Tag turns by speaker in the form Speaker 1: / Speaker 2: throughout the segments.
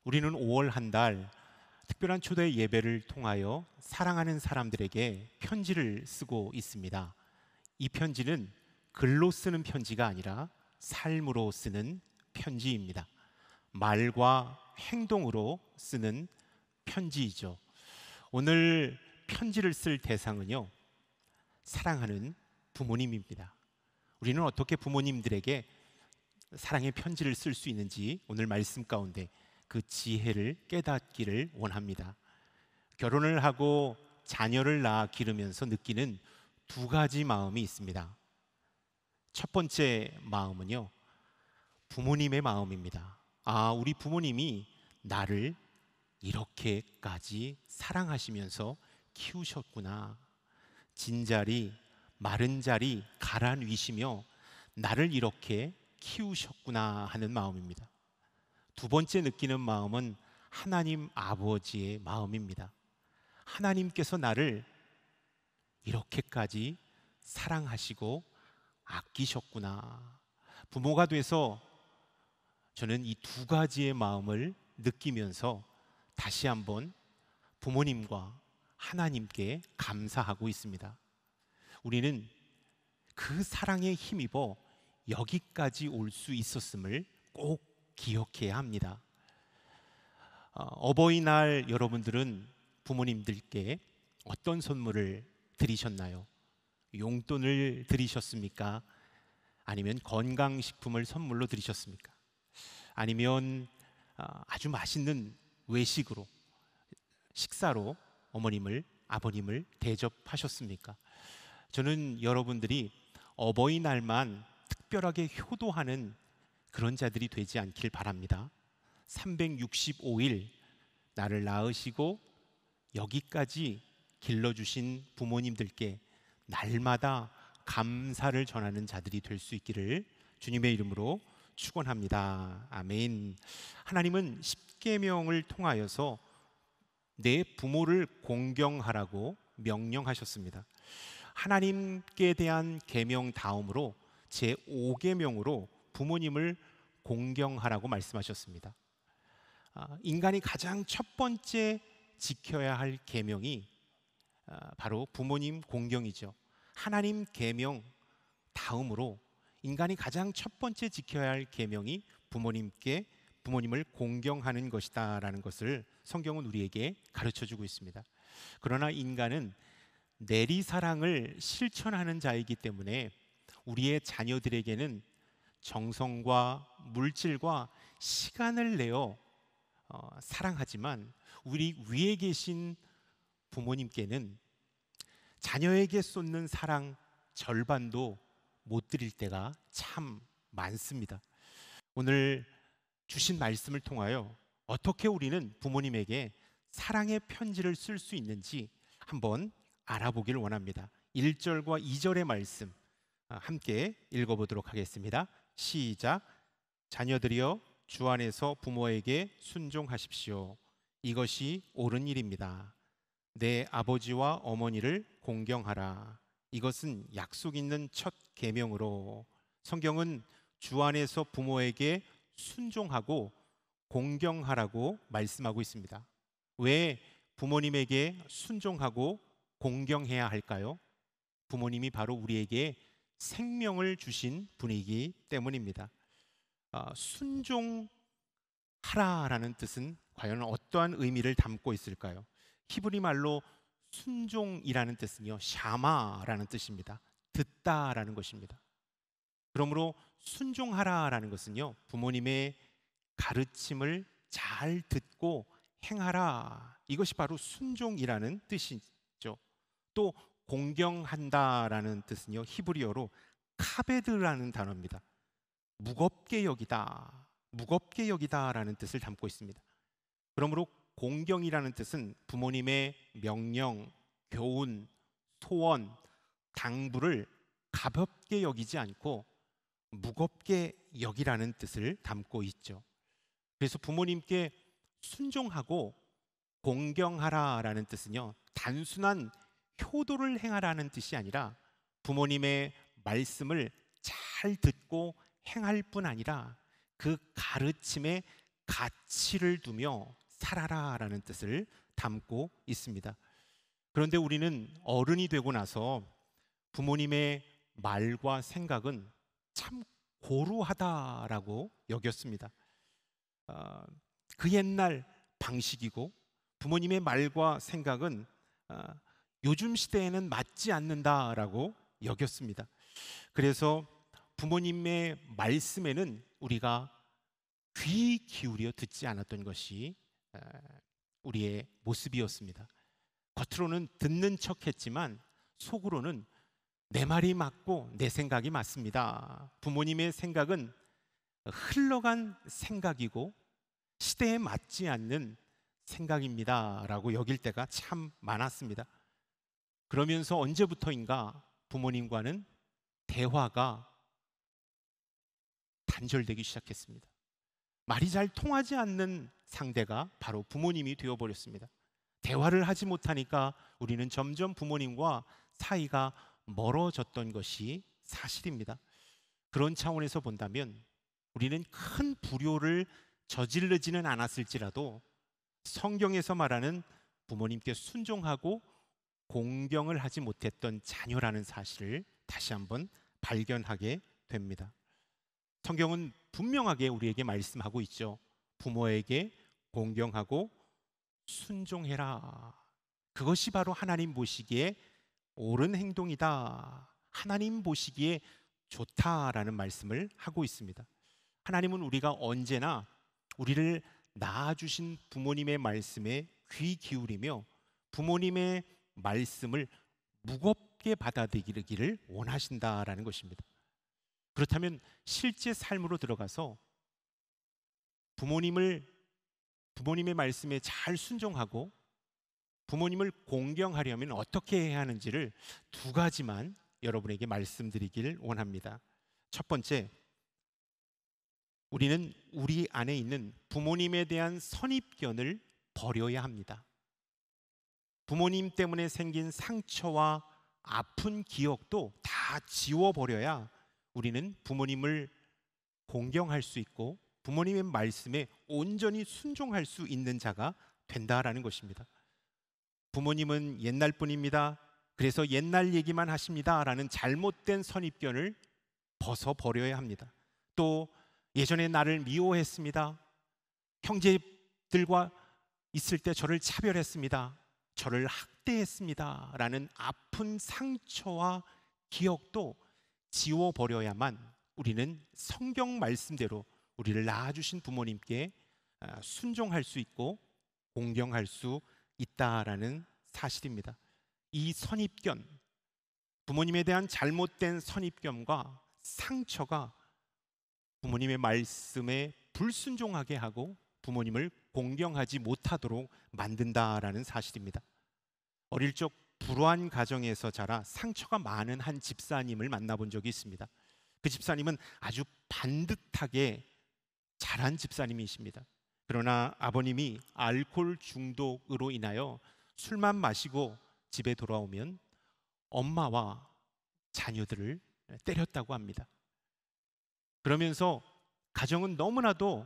Speaker 1: 우리는 5월 한 달 특별한 초대 예배를 통하여 사랑하는 사람들에게 편지를 쓰고 있습니다. 이 편지는 글로 쓰는 편지가 아니라 삶으로 쓰는 편지입니다. 말과 행동으로 쓰는 편지이죠. 오늘 편지를 쓸 대상은요, 사랑하는 부모님입니다. 우리는 어떻게 부모님들에게 사랑의 편지를 쓸 수 있는지 오늘 말씀 가운데 그 지혜를 깨닫기를 원합니다. 결혼을 하고 자녀를 낳아 기르면서 느끼는 두 가지 마음이 있습니다. 첫 번째 마음은요, 부모님의 마음입니다. 우리 부모님이 나를 이렇게까지 사랑하시면서 키우셨구나. 진자리, 마른 자리 가라 뉘시며 나를 이렇게 키우셨구나 하는 마음입니다. 두 번째 느끼는 마음은 하나님 아버지의 마음입니다. 하나님께서 나를 이렇게까지 사랑하시고 아끼셨구나. 부모가 돼서 저는 이 두 가지의 마음을 느끼면서 다시 한번 부모님과 하나님께 감사하고 있습니다. 우리는 그 사랑에 힘입어 여기까지 올 수 있었음을 꼭 기억해야 합니다. 어버이날 여러분들은 부모님들께 어떤 선물을 드리셨나요? 용돈을 드리셨습니까? 아니면 건강식품을 선물로 드리셨습니까? 아니면 아주 맛있는 외식으로, 식사로 어머님을, 아버님을 대접하셨습니까? 저는 여러분들이 어버이날만 특별하게 효도하는 그런 자들이 되지 않길 바랍니다. 365일 나를 낳으시고 여기까지 길러주신 부모님들께 날마다 감사를 전하는 자들이 될 수 있기를 주님의 이름으로 축원합니다. 아멘. 하나님은 십계명을 통하여서 내 부모를 공경하라고 명령하셨습니다. 하나님께 대한 계명 다음으로 제5계명으로 부모님을 공경하라고 말씀하셨습니다. 인간이 가장 첫 번째 지켜야 할 계명이 바로 부모님 공경이죠. 하나님 계명 다음으로 인간이 가장 첫 번째 지켜야 할 계명이 부모님을 공경하는 것이다라는 것을 성경은 우리에게 가르쳐주고 있습니다. 그러나 인간은 내리사랑을 실천하는 자이기 때문에 우리의 자녀들에게는 정성과 물질과 시간을 내어 사랑하지만 우리 위에 계신 부모님께는 자녀에게 쏟는 사랑 절반도 못 드릴 때가 참 많습니다. 오늘 주신 말씀을 통하여 어떻게 우리는 부모님에게 사랑의 편지를 쓸 수 있는지 한번 알아보길 원합니다. 1절과 2절의 말씀 함께 읽어보도록 하겠습니다. 시작. 자녀들이여 주 안에서 부모에게 순종하십시오. 이것이 옳은 일입니다. 내 아버지와 어머니를 공경하라. 이것은 약속 있는 첫 계명으로. 성경은 주 안에서 부모에게 순종하고 공경하라고 말씀하고 있습니다. 왜 부모님에게 순종하고 공경해야 할까요? 부모님이 바로 우리에게 생명을 주신 분이기 때문입니다. 순종하라라는 뜻은 과연 어떠한 의미를 담고 있을까요? 히브리 말로 순종이라는 뜻은요, 샤마라는 뜻입니다. 듣다라는 것입니다. 그러므로 순종하라라는 것은요, 부모님의 가르침을 잘 듣고 행하라, 이것이 바로 순종이라는 뜻이죠. 또 공경한다라는 뜻은요, 히브리어로 카베드라는 단어입니다. 무겁게 여기다, 무겁게 여기다라는 뜻을 담고 있습니다. 그러므로 공경이라는 뜻은 부모님의 명령, 교훈, 소원, 당부를 가볍게 여기지 않고 무겁게 여기라는 뜻을 담고 있죠. 그래서 부모님께 순종하고 공경하라라는 뜻은요, 단순한 효도를 행하라는 뜻이 아니라 부모님의 말씀을 잘 듣고 행할 뿐 아니라 그 가르침에 가치를 두며 살아라라는 뜻을 담고 있습니다. 그런데 우리는 어른이 되고 나서 부모님의 말과 생각은 참 고루하다라고 여겼습니다. 그 옛날 방식이고 부모님의 말과 생각은 요즘 시대에는 맞지 않는다라고 여겼습니다. 그래서 부모님의 말씀에는 우리가 귀 기울여 듣지 않았던 것이 우리의 모습이었습니다. 겉으로는 듣는 척했지만 속으로는 내 말이 맞고 내 생각이 맞습니다. 부모님의 생각은 흘러간 생각이고 시대에 맞지 않는 생각입니다 라고 여길 때가 참 많았습니다. 그러면서 언제부터인가 부모님과는 대화가 단절되기 시작했습니다. 말이 잘 통하지 않는 상대가 바로 부모님이 되어버렸습니다. 대화를 하지 못하니까 우리는 점점 부모님과 사이가 멀어졌던 것이 사실입니다. 그런 차원에서 본다면 우리는 큰 불효를 저지르지는 않았을지라도 성경에서 말하는 부모님께 순종하고 공경을 하지 못했던 자녀라는 사실을 다시 한번 발견하게 됩니다. 성경은 분명하게 우리에게 말씀하고 있죠. 부모에게 공경하고 순종해라. 그것이 바로 하나님 보시기에 옳은 행동이다. 하나님 보시기에 좋다라는 말씀을 하고 있습니다. 하나님은 우리가 언제나 우리를 낳아주신 부모님의 말씀에 귀 기울이며 부모님의 말씀을 무겁게 받아들이기를 원하신다라는 것입니다. 그렇다면 실제 삶으로 들어가서 부모님의 말씀에 잘 순종하고 부모님을 공경하려면 어떻게 해야 하는지를 두 가지만 여러분에게 말씀드리길 원합니다. 첫 번째, 우리는 우리 안에 있는 부모님에 대한 선입견을 버려야 합니다. 부모님 때문에 생긴 상처와 아픈 기억도 다 지워버려야 우리는 부모님을 공경할 수 있고 부모님의 말씀에 온전히 순종할 수 있는 자가 된다라는 것입니다. 부모님은 옛날 분입니다. 그래서 옛날 얘기만 하십니다 라는 잘못된 선입견을 벗어버려야 합니다. 또 예전에 나를 미워했습니다. 형제들과 있을 때 저를 차별했습니다. 저를 학대했습니다 라는 아픈 상처와 기억도 지워버려야만 우리는 성경 말씀대로 우리를 낳아주신 부모님께 순종할 수 있고 공경할 수 있다라는 사실입니다. 이 선입견, 부모님에 대한 잘못된 선입견과 상처가 부모님의 말씀에 불순종하게 하고 부모님을 공경하지 못하도록 만든다라는 사실입니다. 어릴 적 불우한 가정에서 자라 상처가 많은 한 집사님을 만나본 적이 있습니다. 그 집사님은 아주 반듯하게 잘한 집사님이십니다. 그러나 아버님이 알코올 중독으로 인하여 술만 마시고 집에 돌아오면 엄마와 자녀들을 때렸다고 합니다. 그러면서 가정은 너무나도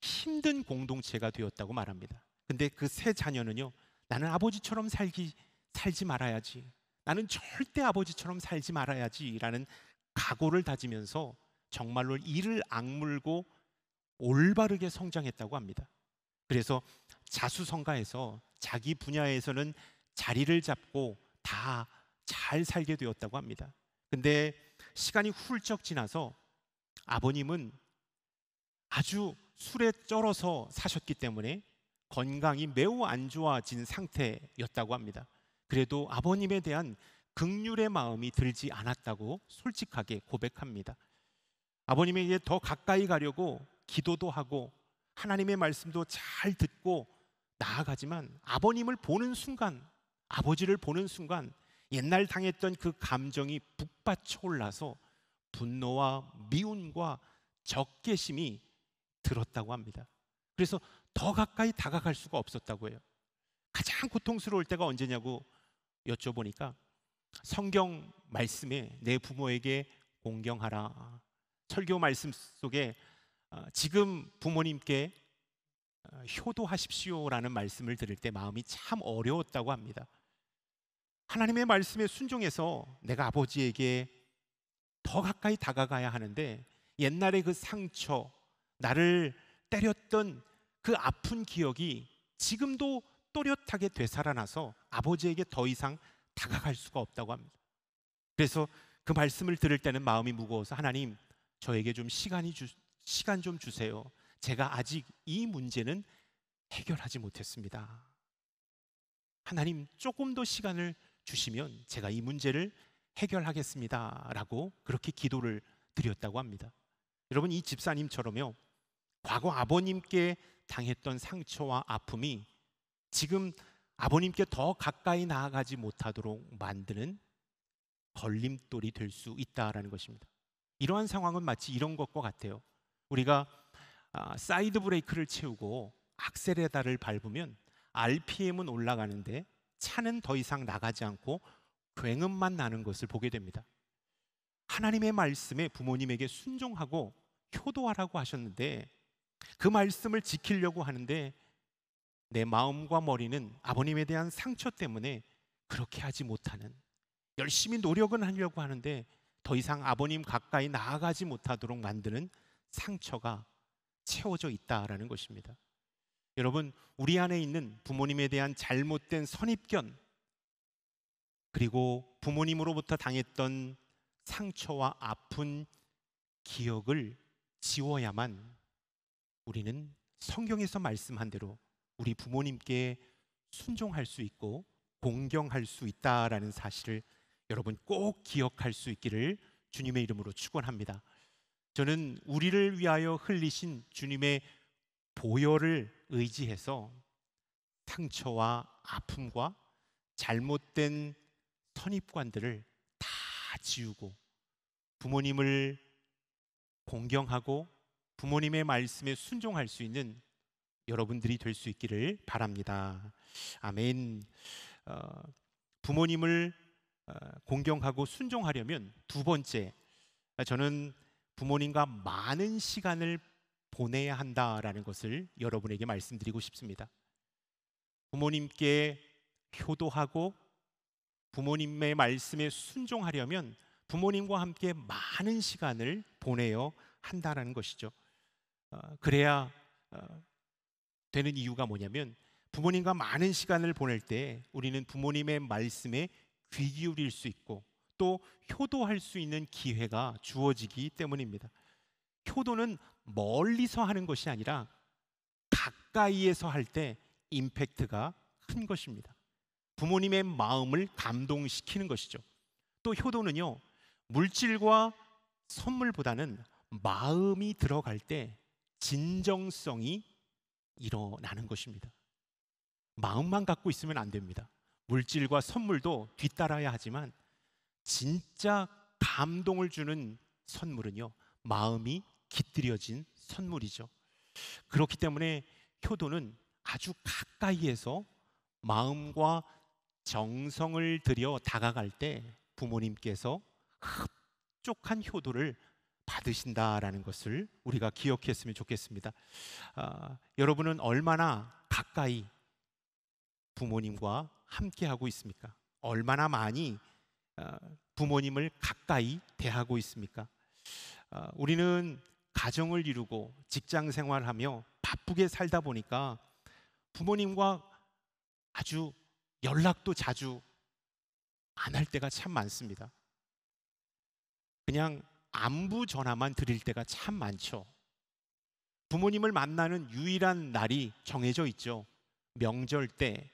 Speaker 1: 힘든 공동체가 되었다고 말합니다. 근데 그 세 자녀는요, 나는 아버지처럼 살지 말아야지, 나는 절대 아버지처럼 살지 말아야지 라는 각오를 다지면서 정말로 이를 악물고 올바르게 성장했다고 합니다. 그래서 자수성가해서 자기 분야에서는 자리를 잡고 다 잘 살게 되었다고 합니다. 근데 시간이 훌쩍 지나서 아버님은 아주 술에 쩔어서 사셨기 때문에 건강이 매우 안 좋아진 상태였다고 합니다. 그래도 아버님에 대한 긍휼의 마음이 들지 않았다고 솔직하게 고백합니다. 아버님에게 더 가까이 가려고 기도도 하고 하나님의 말씀도 잘 듣고 나아가지만 아버님을 보는 순간, 아버지를 보는 순간 옛날 당했던 그 감정이 북받쳐 올라서 분노와 미움과 적개심이 들었다고 합니다. 그래서 더 가까이 다가갈 수가 없었다고 해요. 가장 고통스러울 때가 언제냐고 여쭤보니까 성경 말씀에 내 부모에게 공경하라, 설교 말씀 속에 지금 부모님께 효도하십시오라는 말씀을 들을 때 마음이 참 어려웠다고 합니다. 하나님의 말씀에 순종해서 내가 아버지에게 더 가까이 다가가야 하는데 옛날에 그 상처, 나를 때렸던 그 아픈 기억이 지금도 또렷하게 되살아나서 아버지에게 더 이상 다가갈 수가 없다고 합니다. 그래서 그 말씀을 들을 때는 마음이 무거워서 하나님, 저에게 좀 시간 좀 주세요. 제가 아직 이 문제는 해결하지 못했습니다. 하나님, 조금 더 시간을 주시면 제가 이 문제를 해결하겠습니다 라고 그렇게 기도를 드렸다고 합니다. 여러분, 이 집사님처럼요, 과거 아버님께 당했던 상처와 아픔이 지금 아버님께 더 가까이 나아가지 못하도록 만드는 걸림돌이 될 수 있다라는 것입니다. 이러한 상황은 마치 이런 것과 같아요. 우리가 사이드 브레이크를 채우고 악셀에다를 밟으면 RPM은 올라가는데 차는 더 이상 나가지 않고 굉음만 나는 것을 보게 됩니다. 하나님의 말씀에 부모님에게 순종하고 효도하라고 하셨는데 그 말씀을 지키려고 하는데 내 마음과 머리는 아버님에 대한 상처 때문에 그렇게 하지 못하는, 열심히 노력은 하려고 하는데 더 이상 아버님 가까이 나아가지 못하도록 만드는 상처가 채워져 있다라는 것입니다. 여러분, 우리 안에 있는 부모님에 대한 잘못된 선입견, 그리고 부모님으로부터 당했던 상처와 아픈 기억을 지워야만 우리는 성경에서 말씀한 대로 우리 부모님께 순종할 수 있고 공경할 수 있다라는 사실을 여러분 꼭 기억할 수 있기를 주님의 이름으로 축원합니다. 저는 우리를 위하여 흘리신 주님의 보혈을 의지해서 상처와 아픔과 잘못된 선입관들을 다 지우고 부모님을 공경하고 부모님의 말씀에 순종할 수 있는 여러분들이 될 수 있기를 바랍니다. 아멘. 부모님을 공경하고 순종하려면 두 번째, 저는 부모님과 많은 시간을 보내야 한다라는 것을 여러분에게 말씀드리고 싶습니다. 부모님께 효도하고 부모님의 말씀에 순종하려면 부모님과 함께 많은 시간을 보내야 한다라는 것이죠. 그래야 되는 이유가 뭐냐면 부모님과 많은 시간을 보낼 때 우리는 부모님의 말씀에 귀 기울일 수 있고 또 효도할 수 있는 기회가 주어지기 때문입니다. 효도는 멀리서 하는 것이 아니라 가까이에서 할 때 임팩트가 큰 것입니다. 부모님의 마음을 감동시키는 것이죠. 또 효도는요, 물질과 선물보다는 마음이 들어갈 때 진정성이 일어나는 것입니다. 마음만 갖고 있으면 안 됩니다. 물질과 선물도 뒤따라야 하지만 진짜 감동을 주는 선물은요, 마음이 깃들여진 선물이죠. 그렇기 때문에 효도는 아주 가까이에서 마음과 정성을 들여 다가갈 때 부모님께서 흡족한 효도를 받으신다라는 것을 우리가 기억했으면 좋겠습니다. 여러분은 얼마나 가까이 부모님과 함께하고 있습니까? 얼마나 많이 부모님을 가까이 대하고 있습니까? 우리는 가정을 이루고 직장 생활하며 바쁘게 살다 보니까 부모님과 아주 연락도 자주 안 할 때가 참 많습니다. 그냥 안부 전화만 드릴 때가 참 많죠. 부모님을 만나는 유일한 날이 정해져 있죠. 명절 때,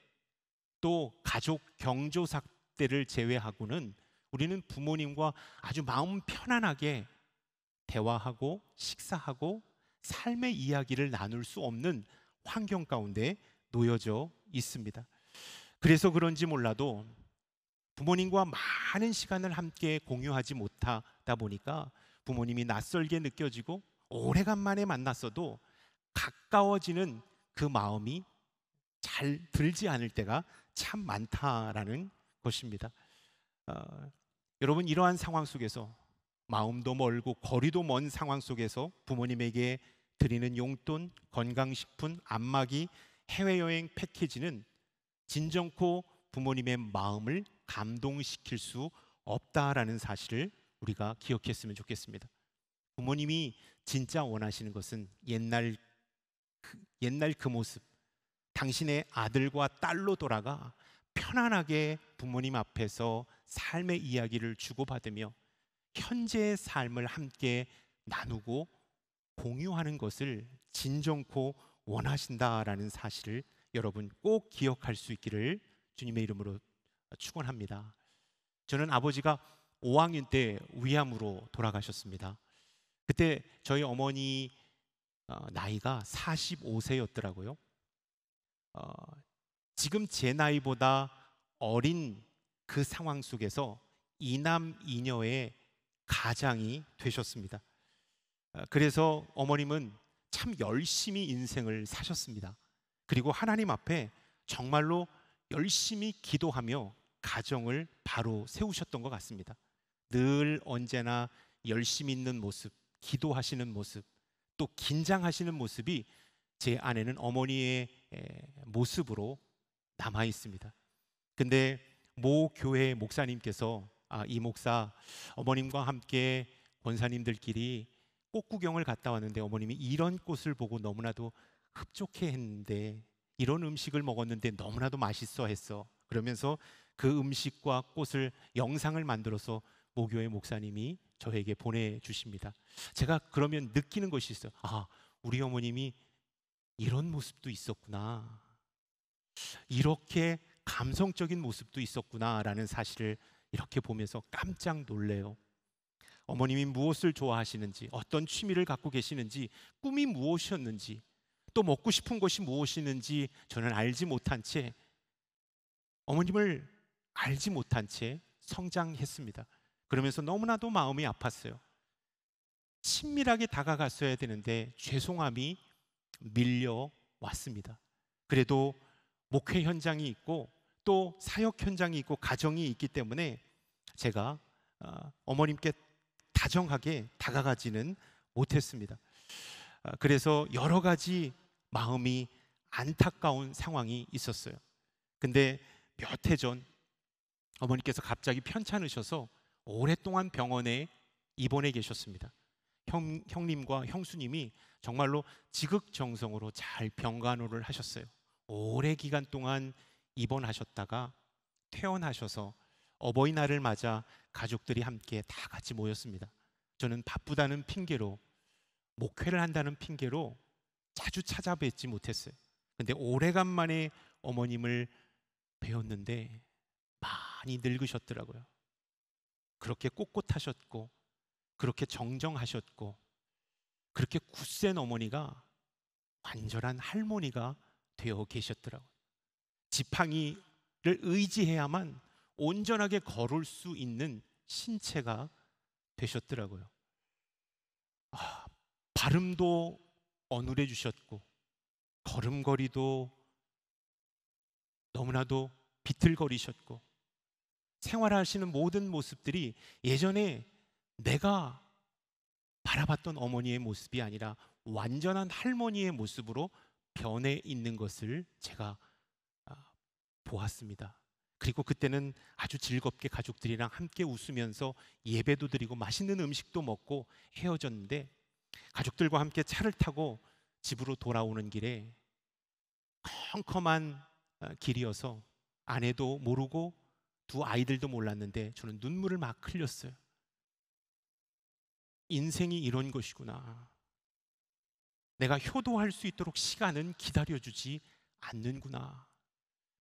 Speaker 1: 또 가족 경조사 때를 제외하고는 우리는 부모님과 아주 마음 편안하게 대화하고 식사하고 삶의 이야기를 나눌 수 없는 환경 가운데 놓여져 있습니다. 그래서 그런지 몰라도 부모님과 많은 시간을 함께 공유하지 못하다 보니까 부모님이 낯설게 느껴지고 오래간만에 만났어도 가까워지는 그 마음이 잘 들지 않을 때가 참 많다라는 것입니다. 여러분, 이러한 상황 속에서 마음도 멀고 거리도 먼 상황 속에서 부모님에게 드리는 용돈, 건강식품, 안마기, 해외여행 패키지는 진정코 부모님의 마음을 감동시킬 수 없다라는 사실을 우리가 기억했으면 좋겠습니다. 부모님이 진짜 원하시는 것은 옛날 그 모습, 당신의 아들과 딸로 돌아가 편안하게 부모님 앞에서 삶의 이야기를 주고받으며 현재의 삶을 함께 나누고 공유하는 것을 진정코 원하신다라는 사실을 여러분 꼭 기억할 수 있기를 주님의 이름으로 축원합니다. 저는 아버지가 5학년 때 위암으로 돌아가셨습니다. 그때 저희 어머니 나이가 45세였더라고요. 지금 제 나이보다 어린 그 상황 속에서 이남 이녀의 가장이 되셨습니다. 그래서 어머님은 참 열심히 인생을 사셨습니다. 그리고 하나님 앞에 정말로 열심히 기도하며 가정을 바로 세우셨던 것 같습니다. 늘 언제나 열심히 있는 모습, 기도하시는 모습, 또 긴장하시는 모습이 제 아내는 어머니의 모습으로 남아 있습니다. 근데 모 교회 목사님께서 이 목사, 어머님과 함께 권사님들끼리 꽃 구경을 갔다 왔는데 어머님이 이런 꽃을 보고 너무나도 흡족해 했는데, 이런 음식을 먹었는데 너무나도 맛있어 했어. 그러면서 그 음식과 꽃을 영상을 만들어서 모교회 목사님이 저에게 보내주십니다. 제가 그러면 느끼는 것이 있어요. 우리 어머님이 이런 모습도 있었구나, 이렇게 감성적인 모습도 있었구나 라는 사실을 이렇게 보면서 깜짝 놀래요. 어머님이 무엇을 좋아하시는지, 어떤 취미를 갖고 계시는지, 꿈이 무엇이었는지, 또 먹고 싶은 것이 무엇이는지 저는 알지 못한 채, 어머님을 알지 못한 채 성장했습니다. 그러면서 너무나도 마음이 아팠어요. 친밀하게 다가갔어야 되는데 죄송함이 밀려왔습니다. 그래도 목회 현장이 있고 또 사역 현장이 있고 가정이 있기 때문에 제가 어머님께 다정하게 다가가지는 못했습니다. 그래서 여러 가지 마음이 안타까운 상황이 있었어요. 근데 몇 해 전 어머니께서 갑자기 편찮으셔서 오랫동안 병원에 입원해 계셨습니다. 형님과 형수님이 정말로 지극정성으로 잘 병간호를 하셨어요. 오래 기간 동안 입원하셨다가 퇴원하셔서 어버이날을 맞아 가족들이 함께 다 같이 모였습니다. 저는 바쁘다는 핑계로, 목회를 한다는 핑계로 자주 찾아뵙지 못했어요. 근데 오래간만에 어머님을 뵈었는데 많이 늙으셨더라고요. 그렇게 꼿꼿하셨고, 그렇게 정정하셨고, 그렇게 굳센 어머니가 완전한 할머니가 되어 계셨더라고요. 지팡이를 의지해야만 온전하게 걸을 수 있는 신체가 되셨더라고요. 발음도 어눌해 주셨고, 걸음걸이도 너무나도 비틀거리셨고, 생활하시는 모든 모습들이 예전에 내가 바라봤던 어머니의 모습이 아니라 완전한 할머니의 모습으로 변해 있는 것을 제가 보았습니다. 그리고 그때는 아주 즐겁게 가족들이랑 함께 웃으면서 예배도 드리고 맛있는 음식도 먹고 헤어졌는데, 가족들과 함께 차를 타고 집으로 돌아오는 길에 컴컴한 길이어서 아내도 모르고 두 아이들도 몰랐는데 저는 눈물을 막 흘렸어요. 인생이 이런 것이구나. 내가 효도할 수 있도록 시간은 기다려주지 않는구나.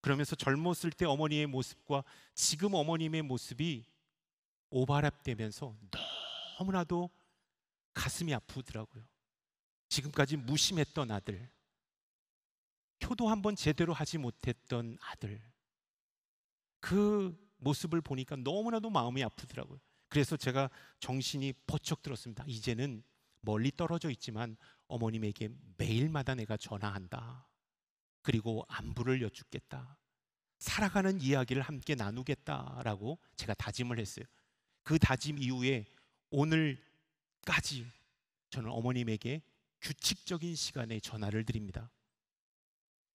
Speaker 1: 그러면서 젊었을 때 어머니의 모습과 지금 어머님의 모습이 오버랩되면서 너무나도 가슴이 아프더라고요. 지금까지 무심했던 아들, 효도 한번 제대로 하지 못했던 아들, 그 모습을 보니까 너무나도 마음이 아프더라고요. 그래서 제가 정신이 번쩍 들었습니다. 이제는 멀리 떨어져 있지만 어머님에게 매일마다 내가 전화한다. 그리고 안부를 여쭙겠다. 살아가는 이야기를 함께 나누겠다라고 제가 다짐을 했어요. 그 다짐 이후에 오늘까지 저는 어머님에게 규칙적인 시간에 전화를 드립니다.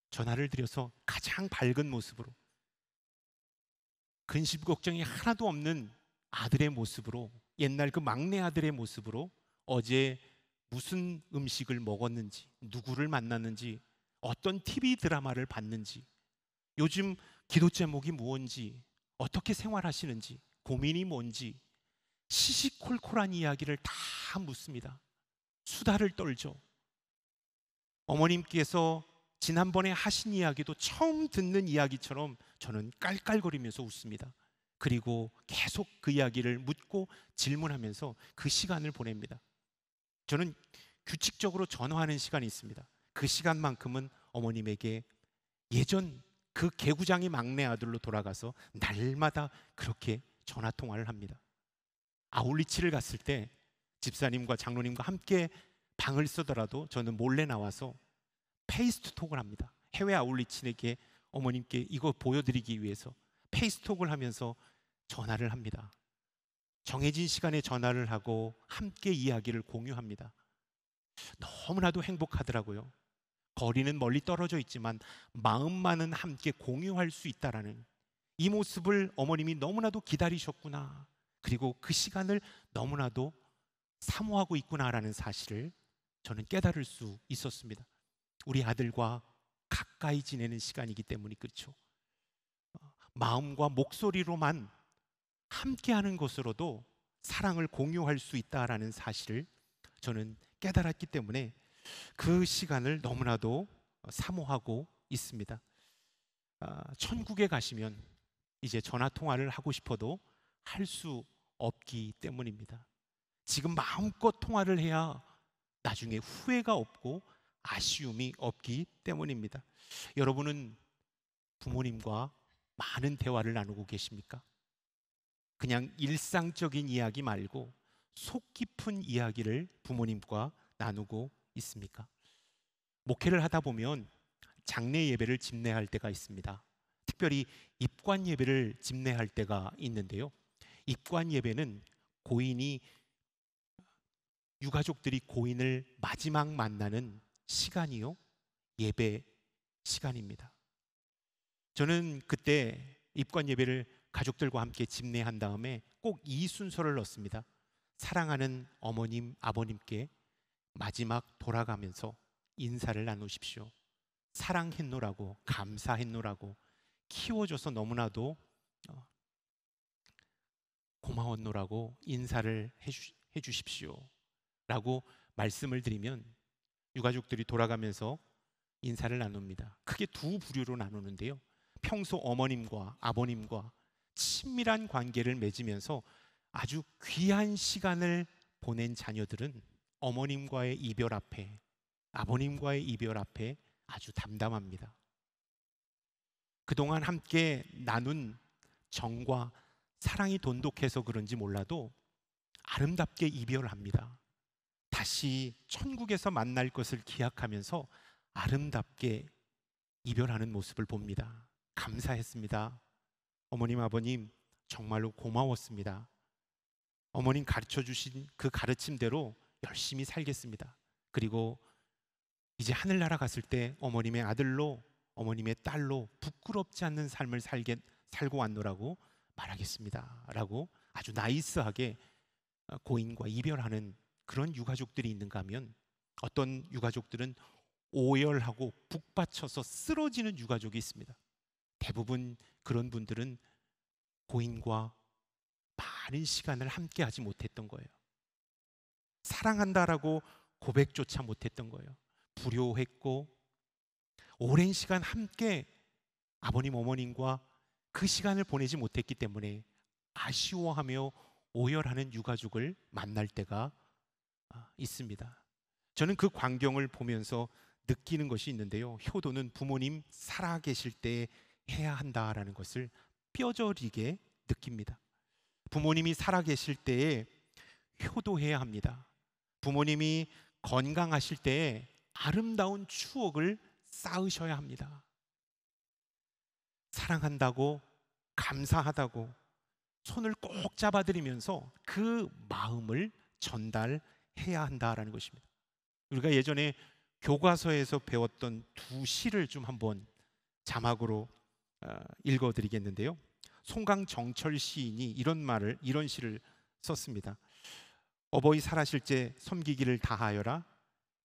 Speaker 1: 전화를 드려서 가장 밝은 모습으로, 근심 걱정이 하나도 없는 아들의 모습으로, 옛날 그 막내 아들의 모습으로 어제 무슨 음식을 먹었는지, 누구를 만났는지, 어떤 TV 드라마를 봤는지, 요즘 기도 제목이 무엇인지, 어떻게 생활하시는지, 고민이 뭔지 시시콜콜한 이야기를 다 묻습니다. 수다를 떨죠. 어머님께서 지난번에 하신 이야기도 처음 듣는 이야기처럼 저는 깔깔거리면서 웃습니다. 그리고 계속 그 이야기를 묻고 질문하면서 그 시간을 보냅니다. 저는 규칙적으로 전화하는 시간이 있습니다. 그 시간만큼은 어머님에게 예전 그 개구장이 막내 아들로 돌아가서 날마다 그렇게 전화 통화를 합니다. 아울리치를 갔을 때 집사님과 장로님과 함께 방을 쓰더라도 저는 몰래 나와서 페이스톡을 합니다. 해외 아울리치에게 어머님께 이거 보여드리기 위해서 페이스톡을 하면서 전화를 합니다. 정해진 시간에 전화를 하고 함께 이야기를 공유합니다. 너무나도 행복하더라고요. 거리는 멀리 떨어져 있지만 마음만은 함께 공유할 수 있다라는 이 모습을 어머님이 너무나도 기다리셨구나, 그리고 그 시간을 너무나도 사모하고 있구나라는 사실을 저는 깨달을 수 있었습니다. 우리 아들과 가까이 지내는 시간이기 때문이 그렇죠. 마음과 목소리로만 함께하는 것으로도 사랑을 공유할 수 있다라는 사실을 저는 깨달았기 때문에 그 시간을 너무나도 사모하고 있습니다. 천국에 가시면 이제 전화 통화를 하고 싶어도 할 수 없기 때문입니다. 지금 마음껏 통화를 해야 나중에 후회가 없고 아쉬움이 없기 때문입니다. 여러분은 부모님과 많은 대화를 나누고 계십니까? 그냥 일상적인 이야기 말고 속 깊은 이야기를 부모님과 나누고 있습니까? 목회를 하다 보면 장례 예배를 집례할 때가 있습니다. 특별히 입관 예배를 집례할 때가 있는데요. 입관 예배는 유가족들이 고인을 마지막 만나는 시간이요, 예배 시간입니다. 저는 그때 입관 예배를 가족들과 함께 집례한 다음에 꼭 이 순서를 넣습니다. 사랑하는 어머님, 아버님께 마지막 돌아가면서 인사를 나누십시오. 사랑했노라고, 감사했노라고, 키워줘서 너무나도 고마웠노라고 인사를 해주십시오 라고 말씀을 드리면 유가족들이 돌아가면서 인사를 나눕니다. 크게 두 부류로 나누는데요. 평소 어머님과 아버님과 친밀한 관계를 맺으면서 아주 귀한 시간을 보낸 자녀들은 어머님과의 이별 앞에, 아버님과의 이별 앞에 아주 담담합니다. 그동안 함께 나눈 정과 사랑이 돈독해서 그런지 몰라도 아름답게 이별합니다. 다시 천국에서 만날 것을 기약하면서 아름답게 이별하는 모습을 봅니다. 감사했습니다. 어머님, 아버님 정말로 고마웠습니다. 어머님 가르쳐 주신 그 가르침대로 열심히 살겠습니다. 그리고 이제 하늘나라 갔을 때 어머님의 아들로, 어머님의 딸로 부끄럽지 않는 삶을 살고 왔노라고 말하겠습니다 라고 아주 나이스하게 고인과 이별하는 그런 유가족들이 있는가 하면, 어떤 유가족들은 오열하고 북받쳐서 쓰러지는 유가족이 있습니다. 대부분 그런 분들은 고인과 많은 시간을 함께 하지 못했던 거예요. 사랑한다라고 고백조차 못했던 거예요. 불효했고 오랜 시간 함께 아버님, 어머님과 그 시간을 보내지 못했기 때문에 아쉬워하며 오열하는 유가족을 만날 때가 있습니다. 저는 그 광경을 보면서 느끼는 것이 있는데요. 효도는 부모님 살아계실 때 해야 한다라는 것을 뼈저리게 느낍니다. 부모님이 살아계실 때에 효도해야 합니다. 부모님이 건강하실 때에 아름다운 추억을 쌓으셔야 합니다. 사랑한다고, 감사하다고 손을 꼭 잡아드리면서 그 마음을 전달해야 한다라는 것입니다. 우리가 예전에 교과서에서 배웠던 두 시를 좀 한번 자막으로 읽어드리겠는데요. 송강정철 시인이 이런 시를 썼습니다. 어버이 살아실 때 섬기기를 다하여라.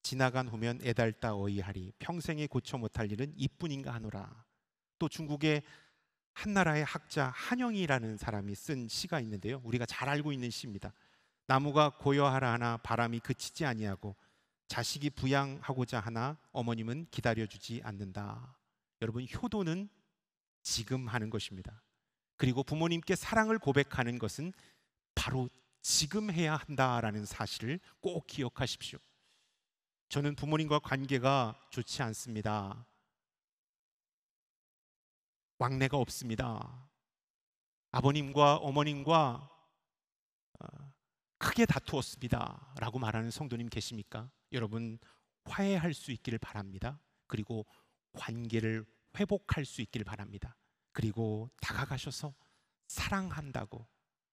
Speaker 1: 지나간 후면 애달다 어이하리. 평생에 고쳐 못할 일은 이뿐인가 하노라. 또 중국의 한나라의 학자 한영이라는 사람이 쓴 시가 있는데요. 우리가 잘 알고 있는 시입니다. 나무가 고요하라 하나 바람이 그치지 아니하고 자식이 부양하고자 하나 어머님은 기다려주지 않는다. 여러분, 효도는 지금 하는 것입니다. 그리고 부모님께 사랑을 고백하는 것은 바로 지금 해야 한다라는 사실을 꼭 기억하십시오. 저는 부모님과 관계가 좋지 않습니다. 왕래가 없습니다. 아버님과 어머님과 크게 다투었습니다 라고 말하는 성도님 계십니까? 여러분, 화해할 수 있기를 바랍니다. 그리고 관계를 회복할 수 있기를 바랍니다. 그리고 다가가셔서 사랑한다고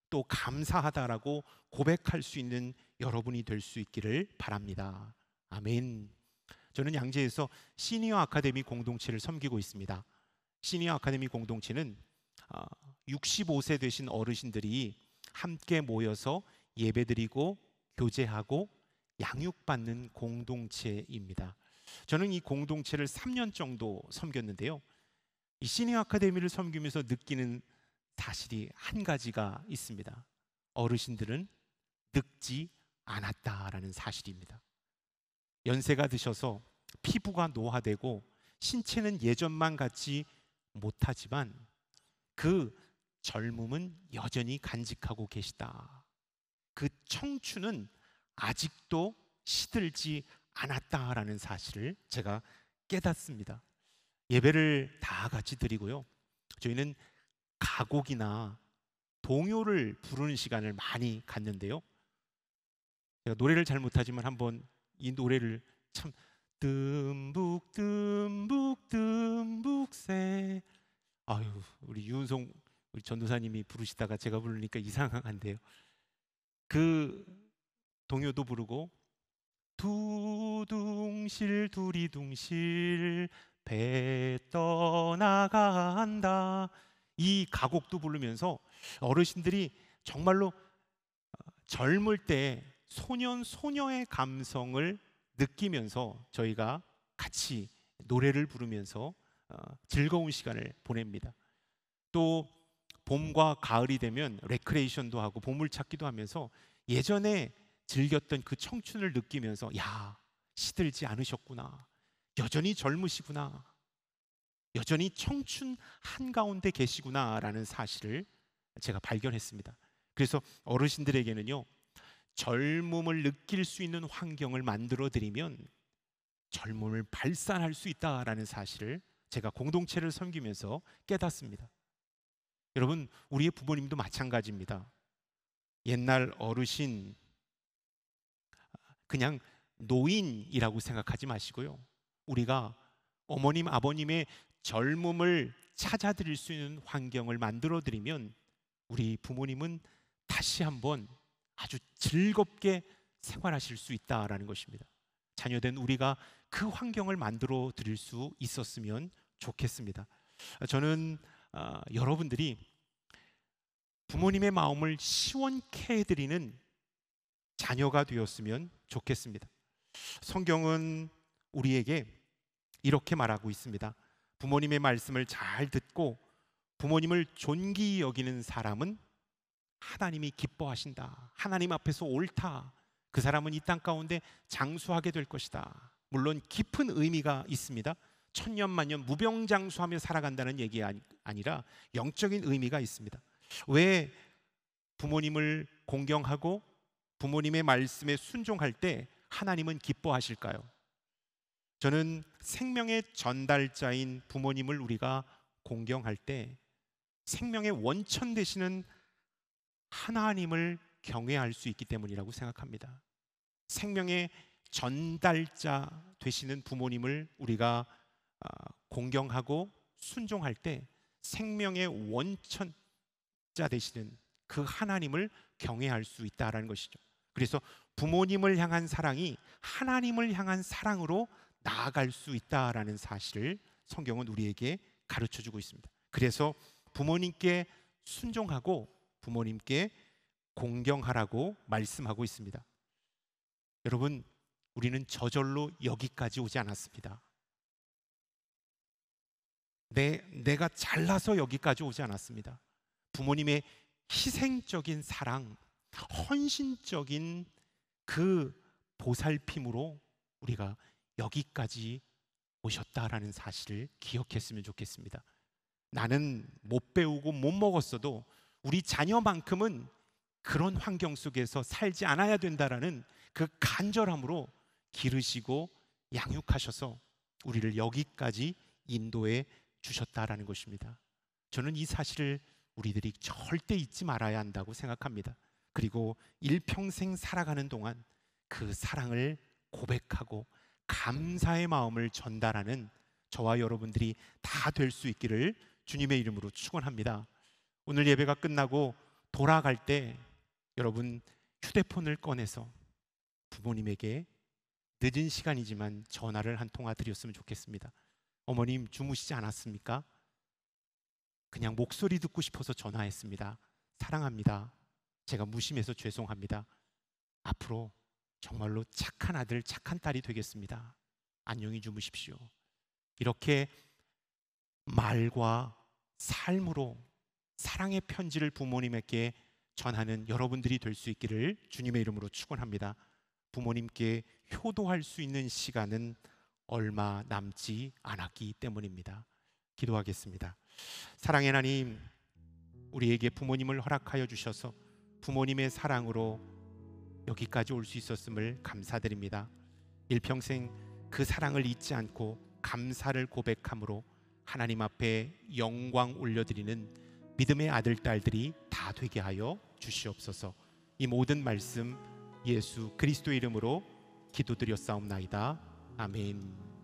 Speaker 1: 또 감사하다라고 고백할 수 있는 여러분이 될 수 있기를 바랍니다. 아멘. 저는 양재에서 시니어 아카데미 공동체를 섬기고 있습니다. 시니어 아카데미 공동체는 65세 되신 어르신들이 함께 모여서 예배드리고 교제하고 양육받는 공동체입니다. 저는 이 공동체를 3년 정도 섬겼는데요. 이 시니어 아카데미를 섬기면서 느끼는 사실이 한 가지가 있습니다. 어르신들은 늙지 않았다라는 사실입니다. 연세가 드셔서 피부가 노화되고 신체는 예전만 같지 못하지만 그 젊음은 여전히 간직하고 계시다. 그 청춘은 아직도 시들지 않았다라는 사실을 제가 깨닫습니다. 예배를 다 같이 드리고요. 저희는 가곡이나 동요를 부르는 시간을 많이 갖는데요. 제가 노래를 잘 못하지만 한번 이 노래를 참 듬북 듬북 듬북새 아유 우리 유은송 우리 전도사님이 부르시다가 제가 부르니까 이상한데요. 그 동요도 부르고 두둥실 두리둥실 배 떠나간다 이 가곡도 부르면서 어르신들이 정말로 젊을 때 소년 소녀의 감성을 느끼면서 저희가 같이 노래를 부르면서 즐거운 시간을 보냅니다. 또 봄과 가을이 되면 레크레이션도 하고 보물찾기도 하면서 예전에 즐겼던 그 청춘을 느끼면서 야, 시들지 않으셨구나. 여전히 젊으시구나. 여전히 청춘 한가운데 계시구나라는 사실을 제가 발견했습니다. 그래서 어르신들에게는요. 젊음을 느낄 수 있는 환경을 만들어 드리면 젊음을 발산할 수 있다라는 사실을 제가 공동체를 섬기면서 깨닫습니다. 여러분, 우리의 부모님도 마찬가지입니다. 옛날 어르신 그냥 노인이라고 생각하지 마시고요. 우리가 어머님, 아버님의 젊음을 찾아드릴 수 있는 환경을 만들어 드리면 우리 부모님은 다시 한번 아주 즐겁게 생활하실 수 있다라는 것입니다. 자녀된 우리가 그 환경을 만들어 드릴 수 있었으면 좋겠습니다. 저는 여러분들이 부모님의 마음을 시원케 해드리는 자녀가 되었으면 좋겠습니다. 성경은 우리에게 이렇게 말하고 있습니다. 부모님의 말씀을 잘 듣고 부모님을 존귀히 여기는 사람은 하나님이 기뻐하신다. 하나님 앞에서 옳다. 그 사람은 이 땅 가운데 장수하게 될 것이다. 물론 깊은 의미가 있습니다. 천년만년 무병장수하며 살아간다는 얘기 아니라 영적인 의미가 있습니다. 왜 부모님을 공경하고 부모님의 말씀에 순종할 때 하나님은 기뻐하실까요? 저는 생명의 전달자인 부모님을 우리가 공경할 때 생명의 원천 되시는 하나님을 경외할 수 있기 때문이라고 생각합니다. 생명의 전달자 되시는 부모님을 우리가 공경하고 순종할 때 생명의 원천자 되시는 그 하나님을 경외할 수 있다라는 것이죠. 그래서 부모님을 향한 사랑이 하나님을 향한 사랑으로 나아갈 수 있다라는 사실을 성경은 우리에게 가르쳐 주고 있습니다. 그래서 부모님께 순종하고 부모님께 공경하라고 말씀하고 있습니다. 여러분, 우리는 저절로 여기까지 오지 않았습니다. 내가 잘나서 여기까지 오지 않았습니다. 부모님의 희생적인 사랑, 헌신적인 그 보살핌으로 우리가 여기까지 오셨다라는 사실을 기억했으면 좋겠습니다. 나는 못 배우고 못 먹었어도 우리 자녀만큼은 그런 환경 속에서 살지 않아야 된다라는 그 간절함으로 기르시고 양육하셔서 우리를 여기까지 인도해 주셨다라는 것입니다. 저는 이 사실을 우리들이 절대 잊지 말아야 한다고 생각합니다. 그리고 일평생 살아가는 동안 그 사랑을 고백하고 감사의 마음을 전달하는 저와 여러분들이 다 될 수 있기를 주님의 이름으로 축원합니다. 오늘 예배가 끝나고 돌아갈 때 여러분 휴대폰을 꺼내서 부모님에게 늦은 시간이지만 전화를 한 통화 드렸으면 좋겠습니다. 어머님 주무시지 않았습니까? 그냥 목소리 듣고 싶어서 전화했습니다. 사랑합니다. 제가 무심해서 죄송합니다. 앞으로 정말로 착한 아들, 착한 딸이 되겠습니다. 안녕히 주무십시오. 이렇게 말과 삶으로 사랑의 편지를 부모님에게 전하는 여러분들이 될 수 있기를 주님의 이름으로 축원합니다. 부모님께 효도할 수 있는 시간은 얼마 남지 않았기 때문입니다. 기도하겠습니다. 사랑의 하나님, 우리에게 부모님을 허락하여 주셔서 부모님의 사랑으로 여기까지 올 수 있었음을 감사드립니다. 일평생 그 사랑을 잊지 않고 감사를 고백함으로 하나님 앞에 영광 올려드리는 믿음의 아들, 딸들이 다 되게 하여 주시옵소서. 이 모든 말씀 예수 그리스도의 이름으로 기도드렸사옵나이다. 아멘.